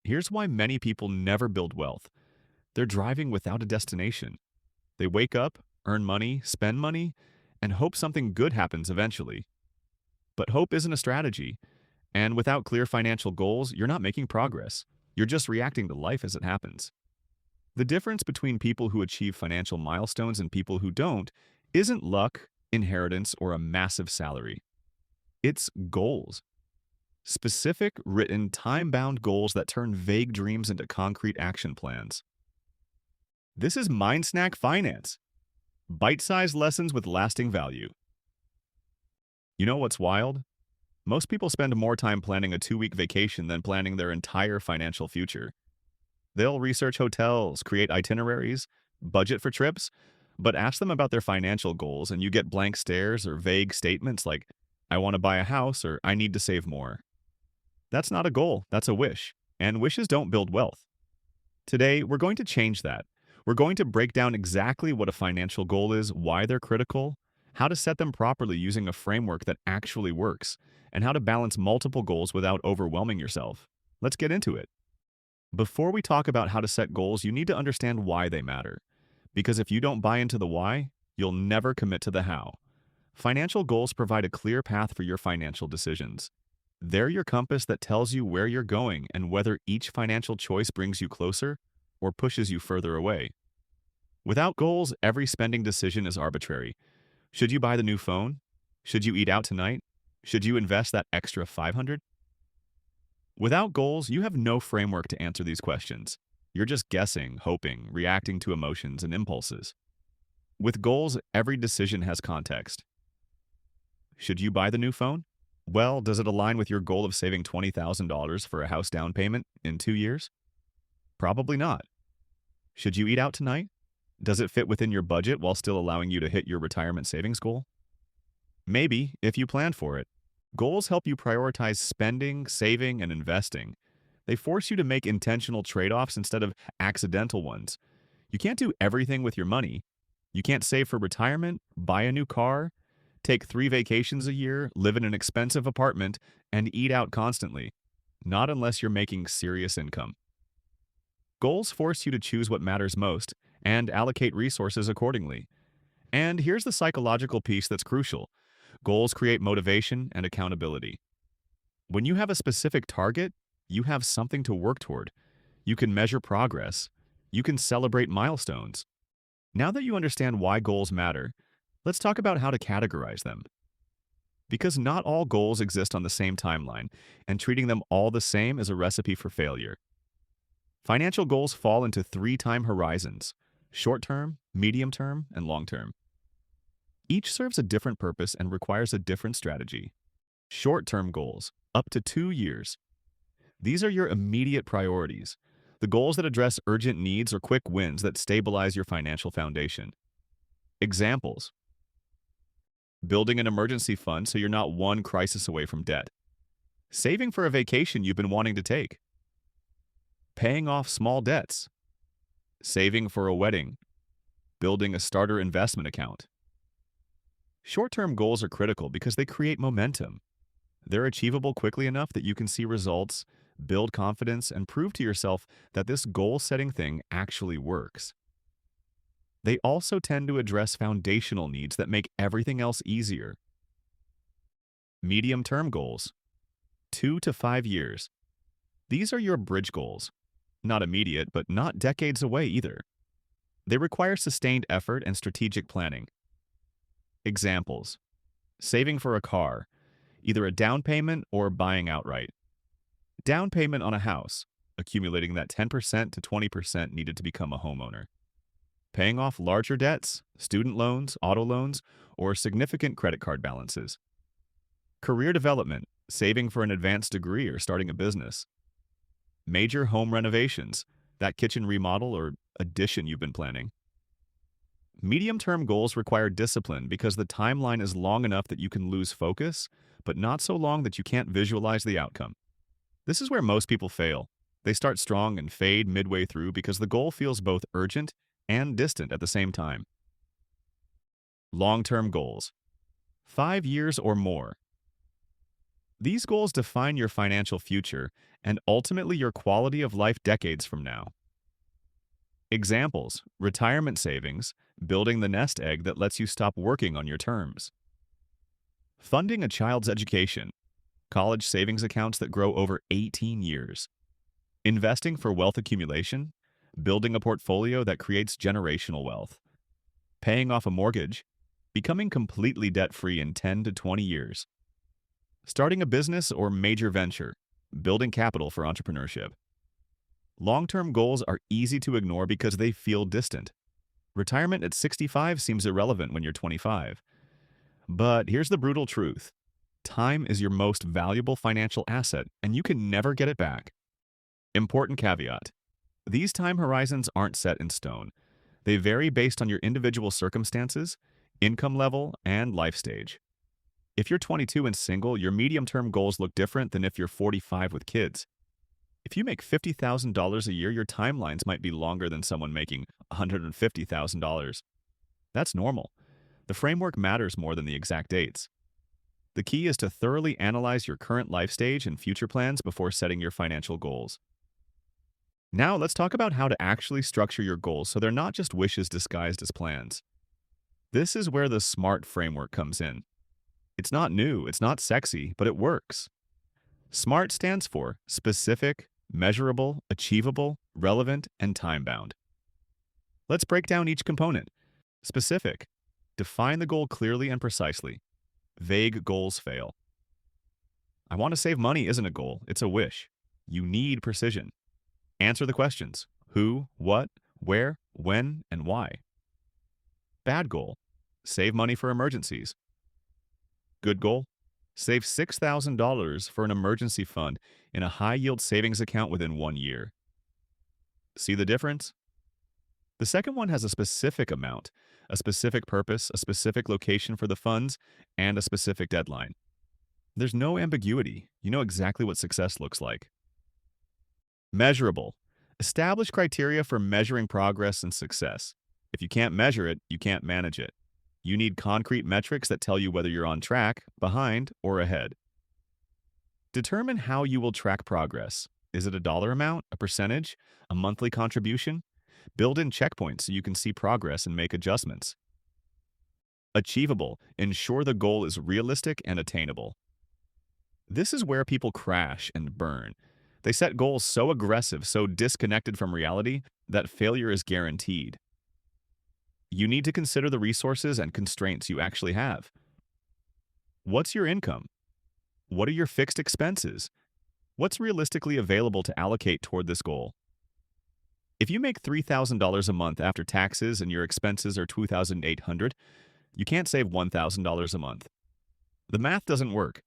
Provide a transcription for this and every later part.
Here's why many people never build wealth. They're driving without a destination. They wake up, earn money, spend money, and hope something good happens eventually. But hope isn't a strategy, and without clear financial goals, you're not making progress. You're just reacting to life as it happens. The difference between people who achieve financial milestones and people who don't isn't luck, inheritance, or a massive salary. It's goals. Specific, written, time-bound goals that turn vague dreams into concrete action plans. This is MindSnack Finance. Bite-sized lessons with lasting value. You know what's wild? Most people spend more time planning a 2-week vacation than planning their entire financial future. They'll research hotels, create itineraries, budget for trips, but ask them about their financial goals and you get blank stares or vague statements like, I want to buy a house or I need to save more. That's not a goal, that's a wish. And wishes don't build wealth. Today, we're going to change that. We're going to break down exactly what a financial goal is, why they're critical, how to set them properly using a framework that actually works, and how to balance multiple goals without overwhelming yourself. Let's get into it. Before we talk about how to set goals, you need to understand why they matter. Because if you don't buy into the why, you'll never commit to the how. Financial goals provide a clear path for your financial decisions. They're your compass that tells you where you're going and whether each financial choice brings you closer or pushes you further away. Without goals, every spending decision is arbitrary. Should you buy the new phone? Should you eat out tonight? Should you invest that extra 500? Without goals, you have no framework to answer these questions. You're just guessing, hoping, reacting to emotions and impulses. With goals, every decision has context. Should you buy the new phone? Well, does it align with your goal of saving $20,000 for a house down payment in 2 years? Probably not. Should you eat out tonight? Does it fit within your budget while still allowing you to hit your retirement savings goal? Maybe, if you plan for it. Goals help you prioritize spending, saving, and investing. They force you to make intentional trade-offs instead of accidental ones. You can't do everything with your money. You can't save for retirement, buy a new car, take 3 vacations a year, live in an expensive apartment, and eat out constantly. Not unless you're making serious income. Goals force you to choose what matters most and allocate resources accordingly. And here's the psychological piece that's crucial. Goals create motivation and accountability. When you have a specific target, you have something to work toward. You can measure progress. You can celebrate milestones. Now that you understand why goals matter, let's talk about how to categorize them. Because not all goals exist on the same timeline, and treating them all the same is a recipe for failure. Financial goals fall into 3 time horizons: short-term, medium-term, and long-term. Each serves a different purpose and requires a different strategy. Short-term goals, up to 2 years. These are your immediate priorities, the goals that address urgent needs or quick wins that stabilize your financial foundation. Examples: building an emergency fund so you're not one crisis away from debt. Saving for a vacation you've been wanting to take. Paying off small debts. Saving for a wedding. Building a starter investment account. Short-term goals are critical because they create momentum. They're achievable quickly enough that you can see results, build confidence, and prove to yourself that this goal-setting thing actually works. They also tend to address foundational needs that make everything else easier. Medium-term goals, 2 to 5 years. These are your bridge goals. Not immediate, but not decades away either. They require sustained effort and strategic planning. Examples: saving for a car, either a down payment or buying outright. Down payment on a house, accumulating that 10% to 20% needed to become a homeowner. Paying off larger debts, student loans, auto loans, or significant credit card balances. Career development, saving for an advanced degree or starting a business. Major home renovations, that kitchen remodel or addition you've been planning. Medium-term goals require discipline because the timeline is long enough that you can lose focus, but not so long that you can't visualize the outcome. This is where most people fail. They start strong and fade midway through because the goal feels both urgent and distant at the same time. Long-term goals, 5 years or more. These goals define your financial future and ultimately your quality of life decades from now. Examples: retirement savings, building the nest egg that lets you stop working on your terms. Funding a child's education, college savings accounts that grow over 18 years. Investing for wealth accumulation, building a portfolio that creates generational wealth. Paying off a mortgage, becoming completely debt-free in 10 to 20 years. Starting a business or major venture, building capital for entrepreneurship. Long-term goals are easy to ignore because they feel distant. Retirement at 65 seems irrelevant when you're 25. But here's the brutal truth. Time is your most valuable financial asset, and you can never get it back. Important caveat. These time horizons aren't set in stone. They vary based on your individual circumstances, income level, and life stage. If you're 22 and single, your medium-term goals look different than if you're 45 with kids. If you make $50,000 a year, your timelines might be longer than someone making $150,000. That's normal. The framework matters more than the exact dates. The key is to thoroughly analyze your current life stage and future plans before setting your financial goals. Now, let's talk about how to actually structure your goals so they're not just wishes disguised as plans. This is where the SMART framework comes in. It's not new, it's not sexy, but it works. SMART stands for specific, measurable, achievable, relevant, and time-bound. Let's break down each component. Specific. Define the goal clearly and precisely. Vague goals fail. I want to save money isn't a goal, it's a wish. You need precision. Answer the questions: who, what, where, when, and why. Bad goal: save money for emergencies. Good goal: save $6,000 for an emergency fund in a high-yield savings account within 1 year. See the difference? The second one has a specific amount, a specific purpose, a specific location for the funds, and a specific deadline. There's no ambiguity. You know exactly what success looks like. Measurable. Establish criteria for measuring progress and success. If you can't measure it, you can't manage it. You need concrete metrics that tell you whether you're on track, behind, or ahead. Determine how you will track progress. Is it a dollar amount, a percentage, a monthly contribution? Build in checkpoints so you can see progress and make adjustments. Achievable. Ensure the goal is realistic and attainable. This is where people crash and burn. They set goals so aggressive, so disconnected from reality, that failure is guaranteed. You need to consider the resources and constraints you actually have. What's your income? What are your fixed expenses? What's realistically available to allocate toward this goal? If you make $3,000 a month after taxes and your expenses are $2,800, you can't save $1,000 a month. The math doesn't work.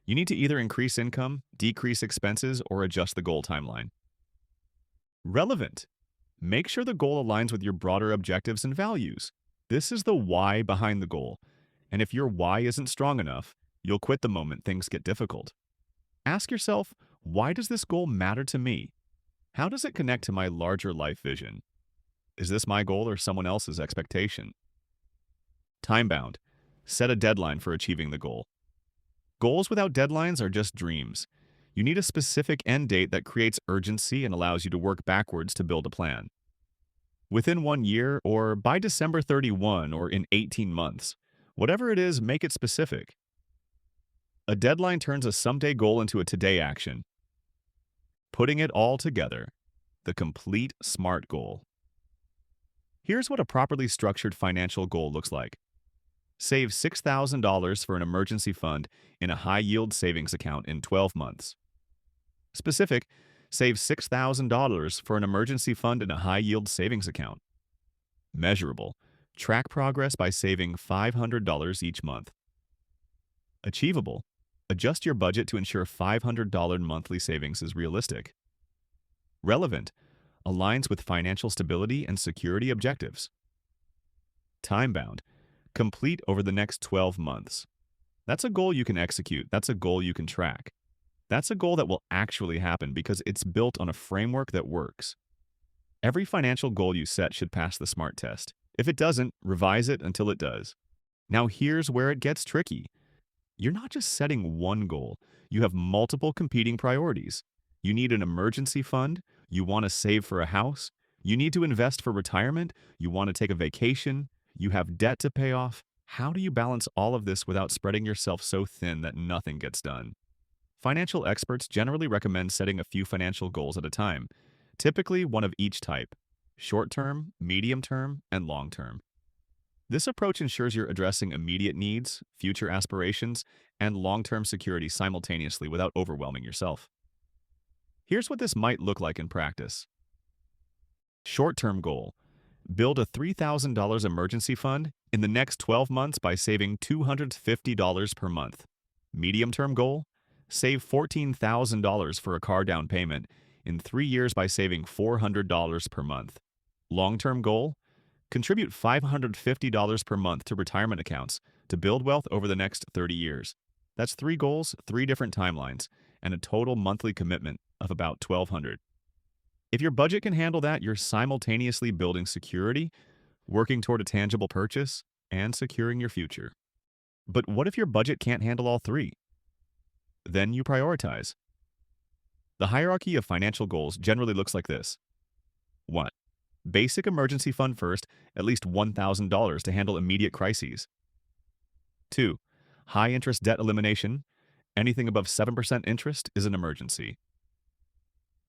You need to either increase income, decrease expenses, or adjust the goal timeline. Relevant. Make sure the goal aligns with your broader objectives and values. This is the why behind the goal. And if your why isn't strong enough, you'll quit the moment things get difficult. Ask yourself, why does this goal matter to me? How does it connect to my larger life vision? Is this my goal or someone else's expectation? Time-bound. Set a deadline for achieving the goal. Goals without deadlines are just dreams. You need a specific end date that creates urgency and allows you to work backwards to build a plan. Within 1 year, or by December 31, or in 18 months. Whatever it is, make it specific. A deadline turns a someday goal into a today action. Putting it all together. The complete SMART goal. Here's what a properly structured financial goal looks like. Save $6,000 for an emergency fund in a high-yield savings account in 12 months. Specific, save $6,000 for an emergency fund in a high-yield savings account. Measurable, track progress by saving $500 each month. Achievable, adjust your budget to ensure $500 monthly savings is realistic. Relevant, aligns with financial stability and security objectives. Time-bound, complete over the next 12 months. That's a goal you can execute. That's a goal you can track. That's a goal that will actually happen because it's built on a framework that works. Every financial goal you set should pass the SMART test. If it doesn't, revise it until it does. Now here's where it gets tricky. You're not just setting one goal. you have multiple competing priorities. You need an emergency fund, you want to save for a house, you need to invest for retirement, you want to take a vacation, you have debt to pay off. How do you balance all of this without spreading yourself so thin that nothing gets done? Financial experts generally recommend setting a few financial goals at a time, typically one of each type: short-term, medium-term, and long-term. This approach ensures you're addressing immediate needs, future aspirations, and long-term security simultaneously without overwhelming yourself. Here's what this might look like in practice. Short-term goal: build a $3,000 emergency fund in the next 12 months by saving $250 per month. Medium-term goal: save $14,000 for a car down payment in 3 years by saving $400 per month. Long-term goal: contribute $550 per month to retirement accounts to build wealth over the next 30 years. That's 3 goals, 3 different timelines, and a total monthly commitment of about $1,200. If your budget can handle that, you're simultaneously building security, working toward a tangible purchase, and securing your future. But what if your budget can't handle all 3? Then you prioritize. The hierarchy of financial goals generally looks like this. 1. Basic emergency fund first, at least $1,000 to handle immediate crises. 2. High interest debt elimination. Anything above 7% interest is an emergency.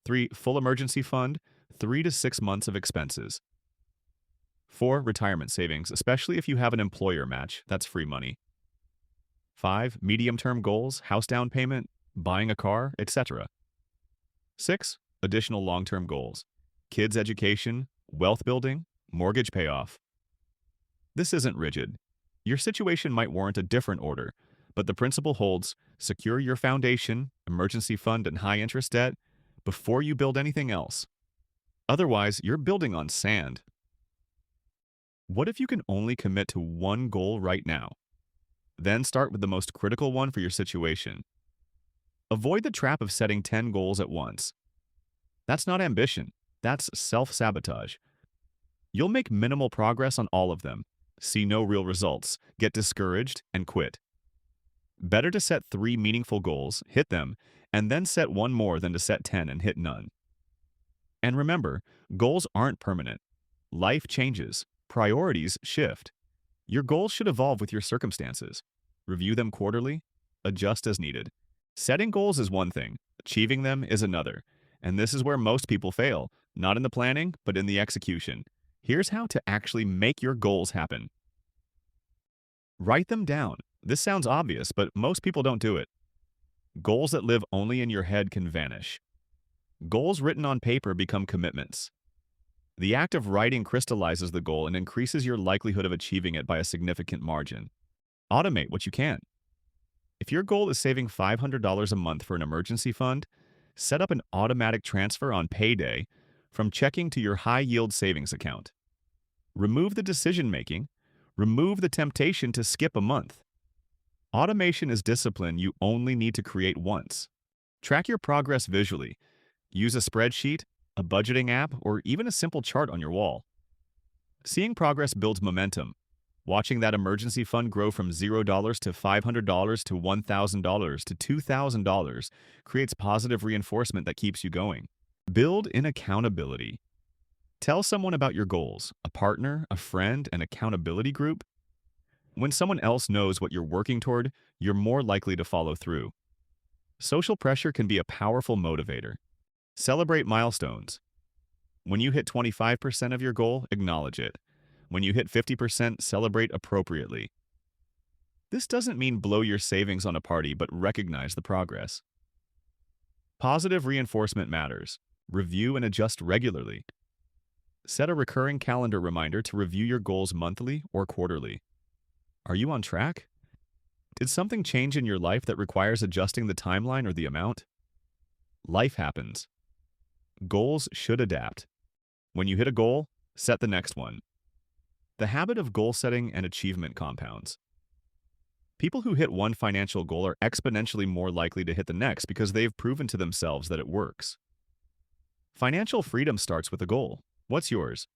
3. Full emergency fund, 3 to 6 months of expenses. 4. Retirement savings, especially if you have an employer match, that's free money. 5. Medium-term goals, house down payment, buying a car, etc. 6. Additional long-term goals: kids' education, wealth building, mortgage payoff. This isn't rigid. Your situation might warrant a different order, but the principle holds: secure your foundation, emergency fund, and high-interest debt before you build anything else. Otherwise, you're building on sand. What if you can only commit to one goal right now? Then start with the most critical one for your situation. Avoid the trap of setting 10 goals at once. That's not ambition. That's self-sabotage. You'll make minimal progress on all of them, see no real results, get discouraged, and quit. Better to set 3 meaningful goals, hit them, and then set one more than to set 10 and hit none. And remember, goals aren't permanent. Life changes. Priorities shift. Your goals should evolve with your circumstances. Review them quarterly, adjust as needed. Setting goals is one thing, achieving them is another. And this is where most people fail, not in the planning, but in the execution. Here's how to actually make your goals happen. Write them down. This sounds obvious, but most people don't do it. Goals that live only in your head can vanish. Goals written on paper become commitments. The act of writing crystallizes the goal and increases your likelihood of achieving it by a significant margin. Automate what you can. If your goal is saving $500 a month for an emergency fund, set up an automatic transfer on payday from checking to your high-yield savings account. Remove the decision-making. Remove the temptation to skip a month. Automation is discipline you only need to create once. Track your progress visually. Use a spreadsheet, a budgeting app, or even a simple chart on your wall. Seeing progress builds momentum. Watching that emergency fund grow from $0 to $500 to $1,000 to $2,000 creates positive reinforcement that keeps you going. Build in accountability. Tell someone about your goals, a partner, a friend, an accountability group. When someone else knows what you're working toward, you're more likely to follow through. Social pressure can be a powerful motivator. Celebrate milestones. When you hit 25% of your goal, acknowledge it. When you hit 50%, celebrate appropriately. This doesn't mean blow your savings on a party, but recognize the progress. Positive reinforcement matters. Review and adjust regularly. Set a recurring calendar reminder to review your goals monthly or quarterly. Are you on track? Did something change in your life that requires adjusting the timeline or the amount? Life happens. Goals should adapt. When you hit a goal, set the next one. The habit of goal setting and achievement compounds. People who hit one financial goal are exponentially more likely to hit the next because they've proven to themselves that it works. Financial freedom starts with a goal. What's yours?